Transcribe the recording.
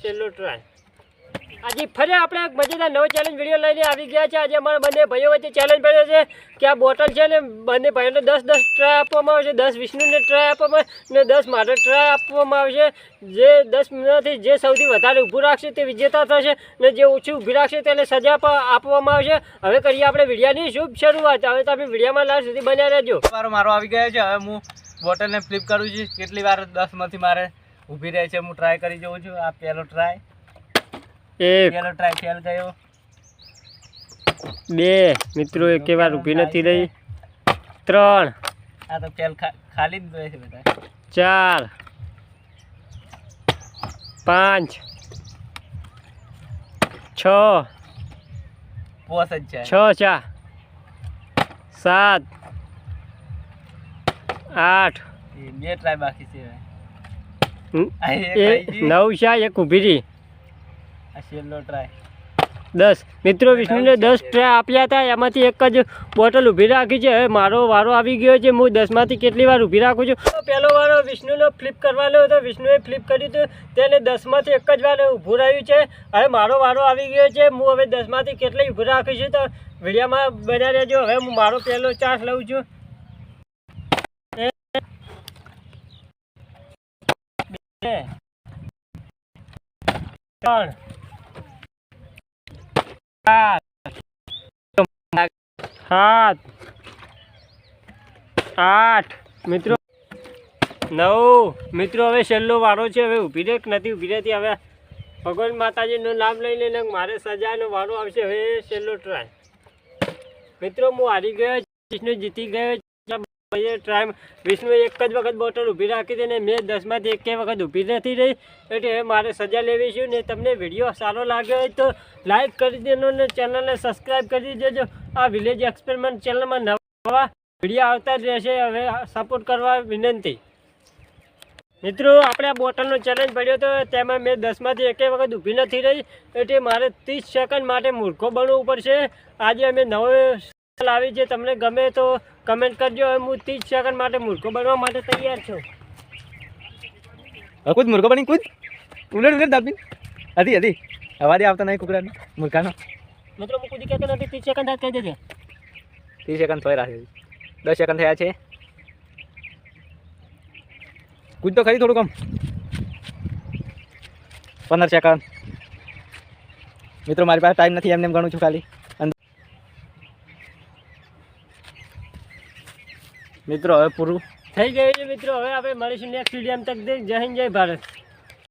છેલ્લો ટ્રાય। આજે ફરી આપણે એક મજેદાર નવો ચેલેન્જ વિડીયો લઈને આવી ગયા છે। આજે અમારા બંને ભાઈઓ વચ્ચે ચેલેન્જ પડ્યો છે કે આ બોટલ છે ને બંને ભાઈઓને 10-10 ટ્રાય આપવામાં આવશે। 10 વિષ્ણુને ટ્રાય આપવામાં ને 10 માટે ટ્રાય આપવામાં આવશે। જે 10 મિનિટથી જે સૌથી વધારે ઊભું રાખશે તે વિજેતા થશે ને જે ઓછી ઊભી રાખશે તેને સજા આપવામાં આવશે। હવે કરીએ આપણે વિડીયોની શુભ શરૂઆત। હવે તમે વિડીયોમાં લાસ્ટ સુધી બન્યા રહેજો। મારો આવી ગયો છે। હવે હું બોટલને ફ્લિપ કરું છું। કેટલી વાર 10માંથી મારે ઊભી રહે છે હું ટ્રાય કરી જોઉં છું। આ પહેલો ટ્રાય, પહેલો ટ્રાય ફેલ ગયો। 2 મિત્રો એકે વાર ઊભી નથી રહી। 3 આ તો ફેલ ખાલી જ ગયો છે બેટા। 4 5 6 પોસ જ છે। 6 ચા 7 8 બે ટ્રાય બાકી છે। 9 ચા એક ઊભી રહી। આ છેલ્લો ટ્રાય 10 મિત્રો વિષ્ણુને 10 ટ્રાય આપ્યા હતા એમાંથી એક જ બોટલ ઊભી રાખી છે। હવે મારો વારો આવી ગયો છે। હું 10માંથી કેટલી વાર ઊભી રાખું છું। પહેલો વારો વિષ્ણુનો ફ્લિપ કરવાનો હતો। વિષ્ણુએ ફ્લિપ કર્યું હતું તેને 10માંથી એક જ વાર ઊભું રહ્યું છે। હવે મારો વારો આવી ગયો છે। હું હવે 10માંથી કેટલી ઊભી રાખીશું તો વિડીયોમાં બન્યા રહેજો। હવે હું મારો પહેલો ચાન્સ લઉં છું। 3 4 7 8 મિત્રો 9 મિત્રો હવે છેલ્લો વારો છે। હવે ઊભી રહે નથી ઊભી રહેતી। હવે ભગવાન માતાજીનું નામ લઈ લઈને મારે સજાનો વારો આવશે। હવે છેલ્લો ટ્રાય મિત્રો હું હારી ગયો। વિષ્ણુ જીતી ગયો ટ્રાય। વિષ્ણુએ એક જ વખત બોટલ ઊભી રાખી હતી ને મેં 10માંથી એક વખત ઊભી નથી રહી એટલે હવે મારે સજા લેવી છે। ને તમને વિડીયો સારો લાગ્યો હોય તો લાઈક કરી દેજો ને ચેનલને સબસ્ક્રાઈબ કરી દેજો। આ વિલેજ એક્સપેરિમેન્ટ ચેનલમાં નવા વિડીયો આવતા જ રહેશે। હવે સપોર્ટ કરવા વિનંતી। મિત્રો આપણે આ બોટલનો ચેલેન્જ પડ્યો હતો તેમાં મેં 10માંથી એક વખત ઊભી નથી રહી એટલે મારે 30 સેકન્ડ માટે મૂર્ખો બનવું પડશે। આજે અમે નવો આવી છે તમને ગમે તો કમેન્ટ કરજો। હવે હું 30 સેકન્ડ માટે મૂર્ખો બનવા માટે તૈયાર છું। કુદ મૂર્ખો બની કુદ ઉલટ દાબી હતી અવાજ આવતા નહીં કુકરાનો મૂર્ખાનો। મિત્રો હું કુદી કહેતો નથી 30 સેકન્ડ કહી દેજે। 30 સેકન્ડ થોય રાખે 10 સેકન્ડ થયા છે। કુદ તો ખરી થોડું કમ 15 સેકન્ડ। મિત્રો મારી પાસે ટાઈમ નથી એમને એમ ગણું છું ખાલી। મિત્રો હવે પૂરું થઈ ગયું છે। મિત્રો હવે આપણે મળીશું નેક્સ્ટ વિડીયો તક જય હિન્દ જય ભારત।